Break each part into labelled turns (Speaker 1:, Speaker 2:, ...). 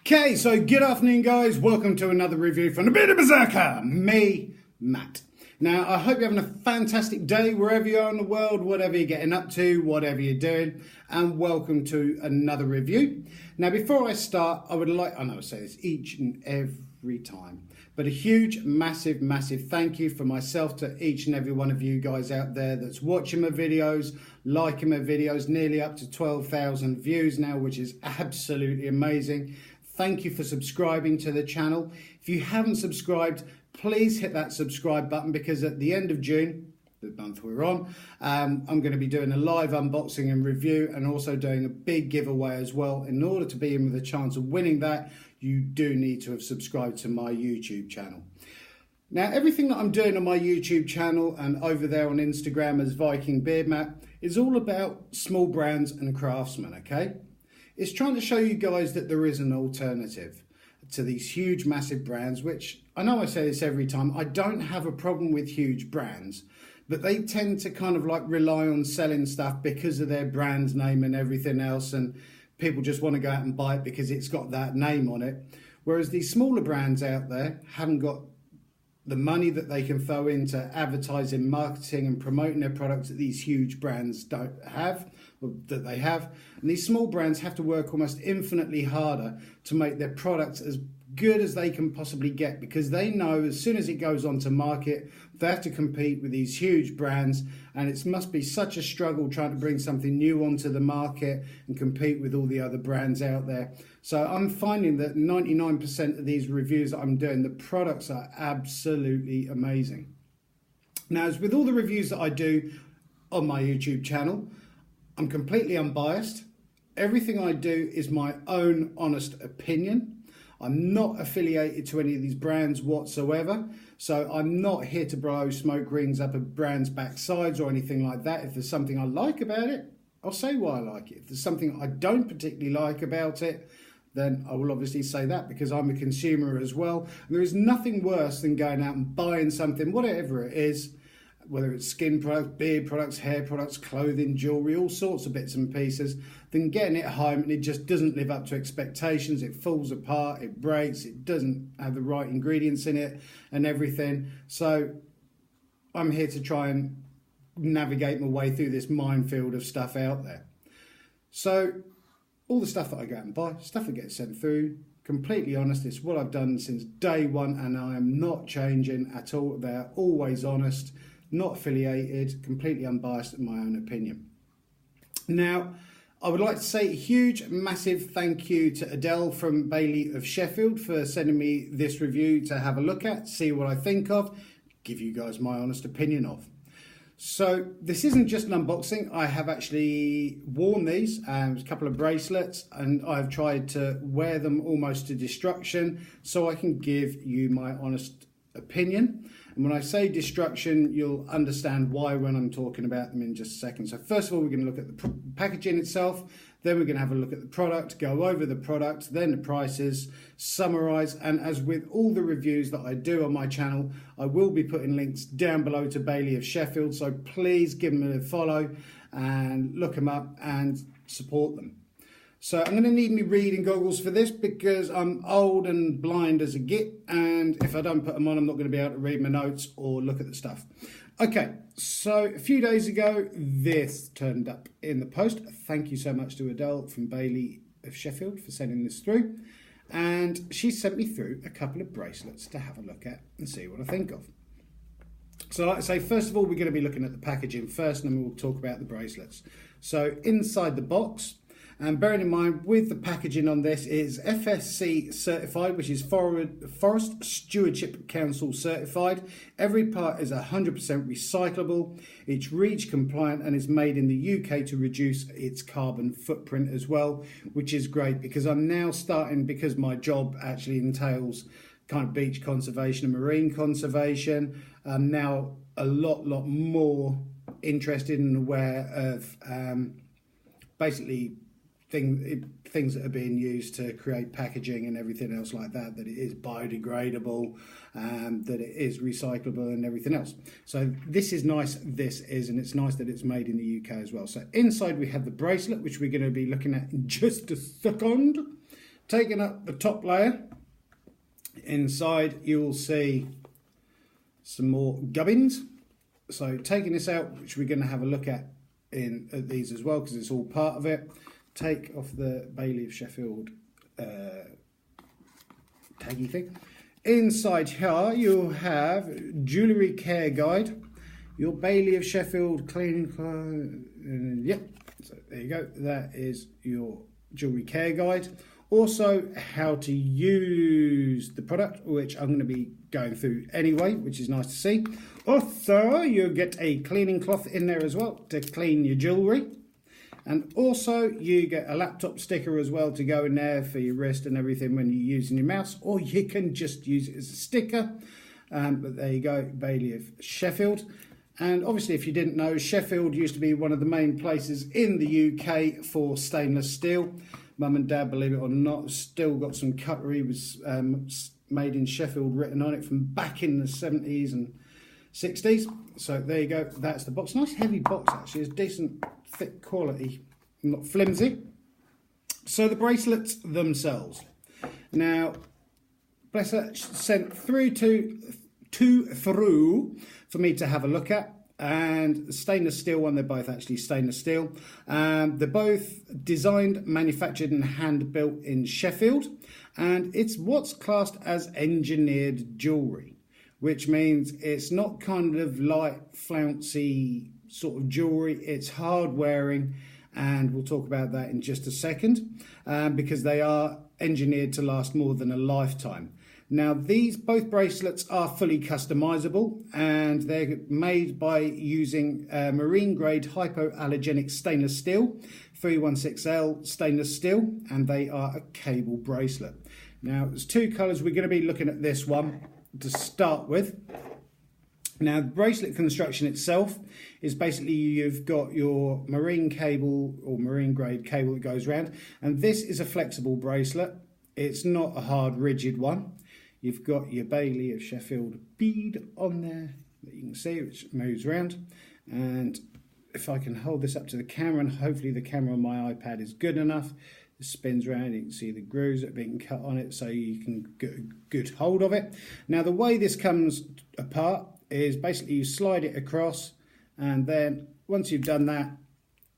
Speaker 1: Okay, so good afternoon guys, welcome to another review from the Bearded Berserker, me, Matt. Now, I hope you're having a fantastic day wherever you are in the world, whatever you're getting up to, whatever you're doing, and welcome to another review. Now, before I start, I know I say this each and every time, but a huge, massive thank you for myself to each and every one of you guys out there that's watching my videos, liking my videos, nearly up to 12,000 views now, which is absolutely amazing. Thank you for subscribing to the channel. If you haven't subscribed, please hit that subscribe button, because at the end of June, the month we're on, I'm going to be doing a live unboxing and review, and also doing a big giveaway as well. In order to be in with a chance of winning that, you do need to have subscribed to my YouTube channel. Now, everything that I'm doing on my YouTube channel and over there on Instagram as Viking Beard Matt is all about small brands and craftsmen, okay? It's trying to show you guys that there is an alternative to these huge, massive brands, which I know I say this every time. I don't have a problem with huge brands, but they tend to kind of like rely on selling stuff because of their brand name and everything else. And people just want to go out and buy it because it's got that name on it. Whereas these smaller brands out there haven't got the money that they can throw into advertising, marketing and promoting their products that these huge brands don't have, or that they have. And these small brands have to work almost infinitely harder to make their products as good as they can possibly get, because they know as soon as it goes onto market, they have to compete with these huge brands, and it must be such a struggle trying to bring something new onto the market and compete with all the other brands out there. So I'm finding that 99% of these reviews that I'm doing, the products are absolutely amazing. Now, as with all the reviews that I do on my YouTube channel, I'm completely unbiased. Everything I do is my own honest opinion. I'm not affiliated to any of these brands whatsoever, so I'm not here to blow smoke rings up a brand's backsides or anything like that. If there's something I like about it, I'll say why I like it. If there's something I don't particularly like about it, then I will obviously say that, because I'm a consumer as well. And there is nothing worse than going out and buying something, whatever it is, whether it's skin products, beard products, hair products, clothing, jewellery, all sorts of bits and pieces, then getting it home and it just doesn't live up to expectations. It falls apart, it breaks, it doesn't have the right ingredients in it and everything. So I'm here to try and navigate my way through this minefield of stuff out there. So all the stuff that I go out and buy, stuff that gets sent through, completely honest, it's what I've done since day one, and I am not changing at all. They're always honest, not affiliated, completely unbiased in my own opinion. Now, I would like to say a huge, massive thank you to Adele from Bailey of Sheffield for sending me this review to have a look at, see what I think of, give you guys my honest opinion of. So this isn't just an unboxing. I have actually worn these, a couple of bracelets, and I've tried to wear them almost to destruction so I can give you my honest opinion. And when I say destruction, you'll understand why when I'm talking about them in just a second. So first of all, we're going to look at the packaging itself. Then we're going to have a look at the product, go over the product, then the prices, summarize. And as with all the reviews that I do on my channel, I will be putting links down below to Bailey of Sheffield. So please give them a follow and look them up and support them. So I'm going to need me reading goggles for this, because I'm old and blind as a git, and if I don't put them on, I'm not going to be able to read my notes or look at the stuff. Okay, so a few days ago, this turned up in the post. Thank you so much to Adele from Bailey of Sheffield for sending this through. And she sent me through a couple of bracelets to have a look at and see what I think of. So like I say, first of all, we're going to be looking at the packaging first, and then we'll talk about the bracelets. So inside the box, and bearing in mind with the packaging on this, is FSC certified, which is Forest Stewardship Council certified. Every part is 100% recyclable. It's REACH compliant and is made in the UK to reduce its carbon footprint as well, which is great, because I'm now starting, because my job actually entails kind of beach conservation and marine conservation, I'm now a lot more interested and aware of basically things that are being used to create packaging and everything else like that, that it is biodegradable, that it is recyclable and everything else. So this is nice, and it's nice that it's made in the UK as well. So inside we have the bracelet, which we're going to be looking at in just a second. Taking up the top layer, inside you'll see some more gubbins. So taking this out, which we're going to have a look at these as well, because it's all part of it. Take off the Bailey of Sheffield taggy thing. Inside here you'll have jewellery care guide, your Bailey of Sheffield cleaning, yep, so there you go, that is your jewellery care guide. Also how to use the product, which I'm going to be going through anyway, which is nice to see. Also you'll get a cleaning cloth in there as well to clean your jewellery. And also you get a laptop sticker as well to go in there for your wrist and everything when you're using your mouse, or you can just use it as a sticker. But there you go, Bailey of Sheffield. And obviously, if you didn't know, Sheffield used to be one of the main places in the UK for stainless steel. Mum and Dad, believe it or not, still got some cutlery was made in Sheffield written on it from back in the 70s and 60s. So there you go, that's the box. Nice heavy box actually, it's decent thick quality, not flimsy. So the bracelets themselves. Now, bless her, sent through for me to have a look at. And the stainless steel one, they're both actually stainless steel. They're both designed, manufactured and hand built in Sheffield. And it's what's classed as engineered jewellery, which means it's not kind of light, flouncy sort of jewellery. It's hard wearing, and we'll talk about that in just a second, because they are engineered to last more than a lifetime. Now, both bracelets are fully customizable, and they're made by using marine grade hypoallergenic stainless steel, 316L stainless steel, and they are a cable bracelet. Now, there's two colours. We're going to be looking at this one to start with. Now, the bracelet construction itself is basically you've got your marine cable or marine grade cable that goes around, and this is a flexible bracelet. It's not a hard, rigid one. You've got your Bailey of Sheffield bead on there that you can see, which moves around. And if I can hold this up to the camera, and hopefully the camera on my iPad is good enough, it spins around, you can see the grooves that are being cut on it, so you can get a good hold of it. Now, the way this comes apart is basically you slide it across, and then once you've done that,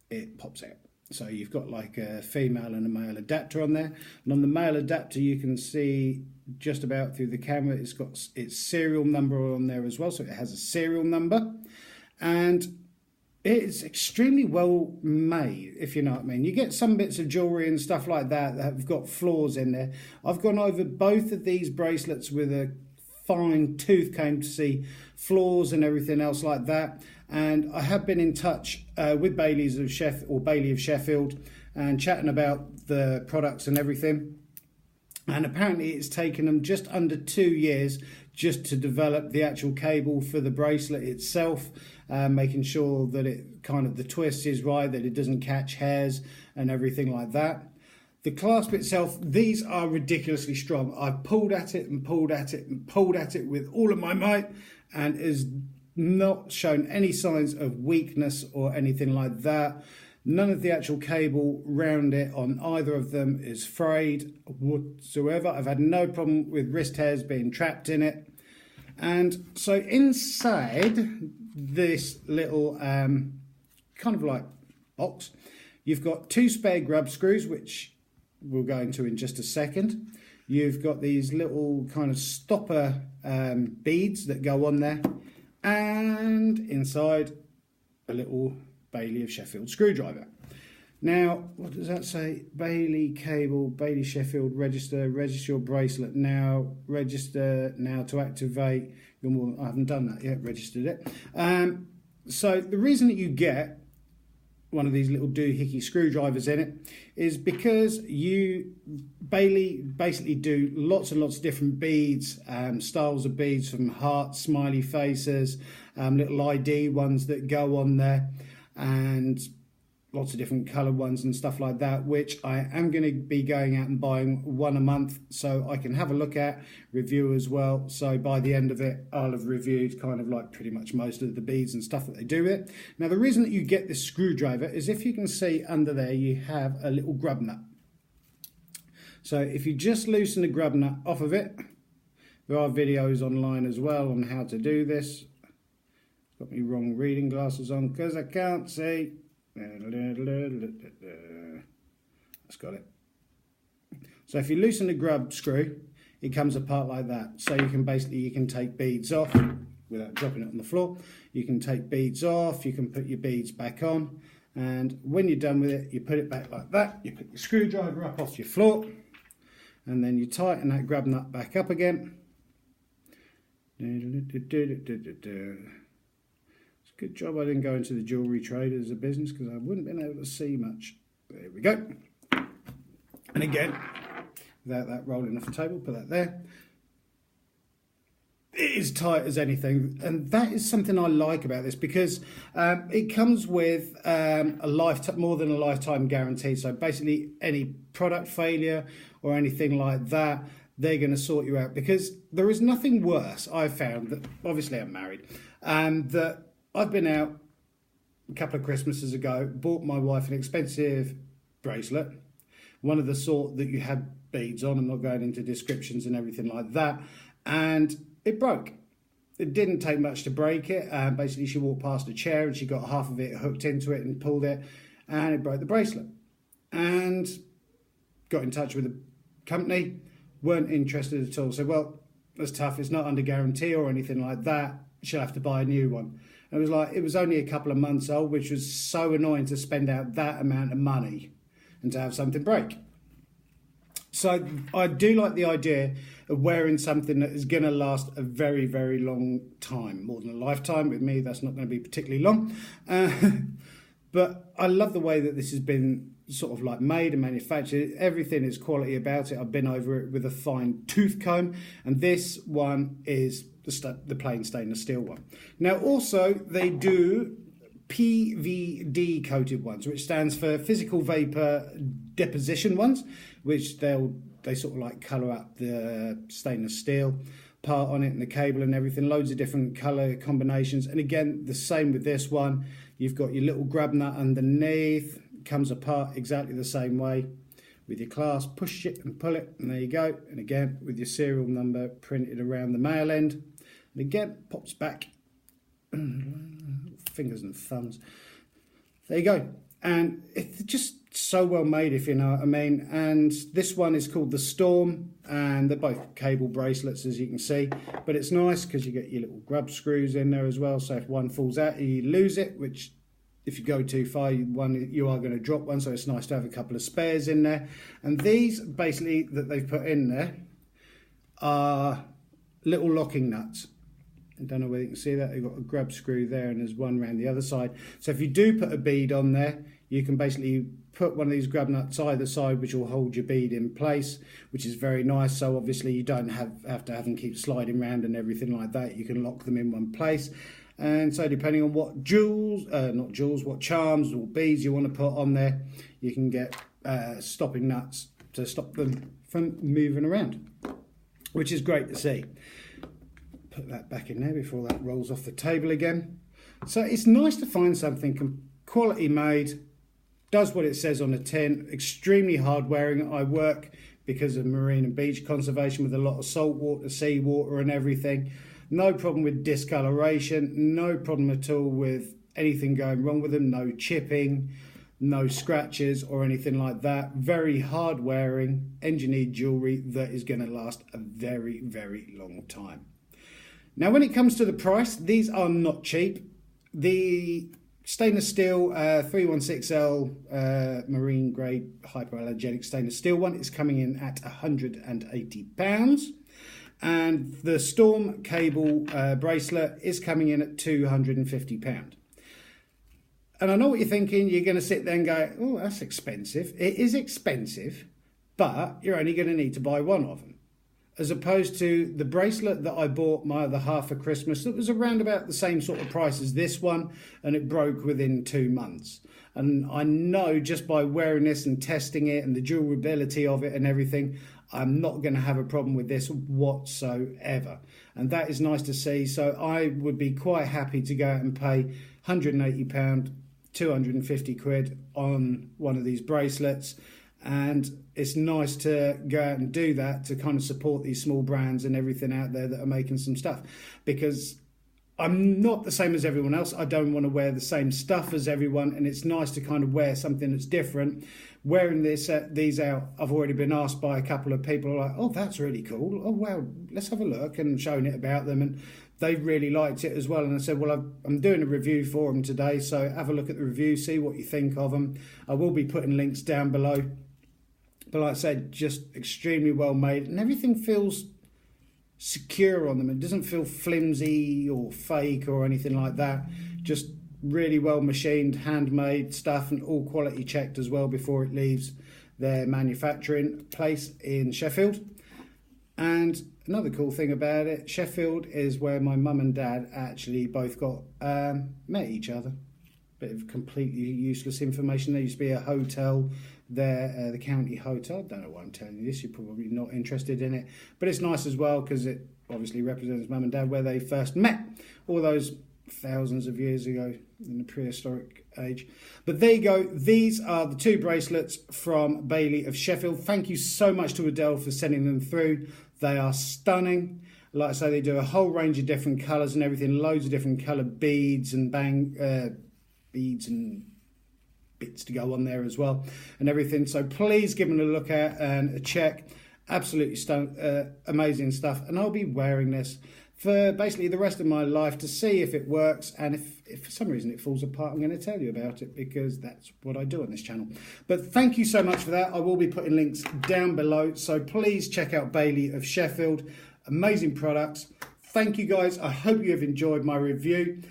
Speaker 1: it pops out. So you've got like a female and a male adapter on there. And on the male adapter, you can see just about through the camera, it's got its serial number on there as well. So it has a serial number. And it's extremely well made, if you know what I mean. You get some bits of jewellery and stuff like that have got flaws in there. I've gone over both of these bracelets with a fine tooth comb to see flaws and everything else like that. And I have been in touch with Bailey of Sheffield and chatting about the products and everything. And apparently it's taken them just under 2 years just to develop the actual cable for the bracelet itself, making sure that it kind of the twist is right, that it doesn't catch hairs and everything like that. The clasp itself, these are ridiculously strong. I've pulled at it and pulled at it and pulled at it with all of my might, and is not shown any signs of weakness or anything like that. None of the actual cable round it on either of them is frayed whatsoever. I've had no problem with wrist hairs being trapped in it. And so inside this little kind of like box, you've got 2 spare grub screws, which we'll go into in just a second. You've got these little kind of stopper beads that go on there, and inside a little Bailey of Sheffield screwdriver. Now, what does that say? Bailey cable, Bailey Sheffield, register your bracelet now, register now to activate your I haven't done that yet, registered it. So the reason that you get one of these little doohickey screwdrivers in it is because Bailey basically do lots and lots of different beads, styles of beads, from hearts, smiley faces, little ID ones that go on there, and lots of different coloured ones and stuff like that, which I am going to be going out and buying one a month so I can have a look at, review as well. So by the end of it, I'll have reviewed kind of like pretty much most of the beads and stuff that they do with it. Now, the reason that you get this screwdriver is, if you can see under there, you have a little grub nut. So if you just loosen the grub nut off of it, there are videos online as well on how to do this. Got me wrong reading glasses on because I can't see. That's got it. So if you loosen the grub screw, it comes apart like that. So you can take beads off without dropping it on the floor. You can take beads off, you can put your beads back on, and when you're done with it, you put it back like that. You pick your screwdriver up off your floor, and then you tighten that grub nut back up again. It's a good job I didn't go into the jewellery trade as a business, because I wouldn't have been able to see much. There we go. And again, without that rolling off the table, put that there. It is tight as anything, and that is something I like about this, because it comes with more than a lifetime guarantee. So basically any product failure or anything like that, they're going to sort you out, because there is nothing worse. I've found that, obviously I'm married, and that I've been out a couple of Christmases ago, bought my wife an expensive bracelet, one of the sort that you had beads on. I'm not going into descriptions and everything like that, and it broke. It didn't take much to break it. Basically, she walked past a chair and she got half of it hooked into it and pulled it, and it broke the bracelet. And got in touch with the company, weren't interested at all. Said, well, that's tough. It's not under guarantee or anything like that. She'll have to buy a new one. And it was only a couple of months old, which was so annoying to spend out that amount of money and to have something break. So I do like the idea of wearing something that is going to last a very, very long time, more than a lifetime. With me, that's not going to be particularly long. But I love the way that this has been sort of like made and manufactured. Everything is quality about it. I've been over it with a fine tooth comb, and this one is the plain stainless steel one. Now also they do PVD coated ones, which stands for physical vapor deposition ones, which they sort of like colour up the stainless steel part on it and the cable and everything, loads of different colour combinations. And again, the same with this one. You've got your little grub nut underneath, comes apart exactly the same way with your clasp. Push it and pull it, and there you go. And again, with your serial number printed around the male end, and again pops back. Fingers and thumbs. There you go. And it's just so well made, if you know what I mean. And this one is called the Storm, and they're both cable bracelets, as you can see. But it's nice because you get your little grub screws in there as well. So if one falls out, you lose it, which if you go too far, you are going to drop one. So it's nice to have a couple of spares in there. And these basically that they've put in there are little locking nuts. I don't know whether you can see that. They've got a grub screw there, and there's one around the other side. So if you do put a bead on there, you can basically put one of these grub nuts either side, which will hold your bead in place, which is very nice. So obviously you don't have to have them keep sliding around and everything like that. You can lock them in one place. And so depending on what what charms or beads you want to put on there, you can get stopping nuts to stop them from moving around, which is great to see. Put that back in there before that rolls off the table again. So it's nice to find something quality made, does what it says on the tin, extremely hard wearing. I work, because of marine and beach conservation, with a lot of salt water, sea water and everything. No problem with discoloration, no problem at all with anything going wrong with them, no chipping, no scratches or anything like that. Very hard wearing, engineered jewellery that is going to last a very, very long time. Now, when it comes to the price, these are not cheap. The stainless steel 316L marine grade hypoallergenic stainless steel one is coming in at £180. And the Storm cable bracelet is coming in at £250. And I know what you're thinking. You're going to sit there and go, oh, that's expensive. It is expensive, but you're only going to need to buy one of them. As opposed to the bracelet that I bought my other half for Christmas, that was around about the same sort of price as this one, and it broke within 2 months. And I know just by wearing this and testing it and the durability of it and everything, I'm not going to have a problem with this whatsoever. And that is nice to see. So I would be quite happy to go out and pay £180, 250 quid on one of these bracelets. And it's nice to go out and do that to kind of support these small brands and everything out there that are making some stuff, because I'm not the same as everyone else. I don't want to wear the same stuff as everyone, and it's nice to kind of wear something that's different. Wearing these out, I've already been asked by a couple of people, like, oh, that's really cool. Oh, wow, let's have a look, and showing it about them, and they really liked it as well. And I said, well, I'm doing a review for them today, so have a look at the review, see what you think of them. I will be putting links down below. But like I said, just extremely well made, and everything feels secure on them. It doesn't feel flimsy or fake or anything like that. Just really well machined, handmade stuff, and all quality checked as well before it leaves their manufacturing place in Sheffield. And another cool thing about it, Sheffield is where my mum and dad actually both got met each other. Bit of completely useless information. There used to be a hotel there, the county hotel. I don't know why I'm telling you this, you're probably not interested in it, but it's nice as well because it obviously represents mum and dad where they first met all those thousands of years ago in the prehistoric age. But there you go, these are the 2 bracelets from Bailey of Sheffield. Thank you so much to Adele for sending them through. They are stunning. Like I say, they do a whole range of different colours and everything, loads of different coloured beads and beads and bits to go on there as well and everything. So please give them a look at and a check. Absolutely amazing stuff, and I'll be wearing this for basically the rest of my life to see if it works, and if for some reason it falls apart, I'm going to tell you about it, because that's what I do on this channel. But thank you so much for that. I will be putting links down below, so please check out Bailey of Sheffield. Amazing products. Thank you guys. I hope you have enjoyed my review.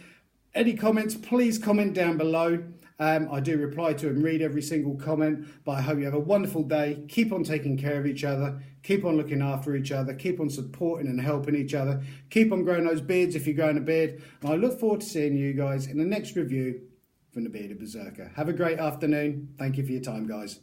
Speaker 1: Any comments, please comment down below. I do reply to and read every single comment, but I hope you have a wonderful day. Keep on taking care of each other. Keep on looking after each other. Keep on supporting and helping each other. Keep on growing those beards if you're growing a beard. And I look forward to seeing you guys in the next review from the Bearded Berserker. Have a great afternoon. Thank you for your time, guys.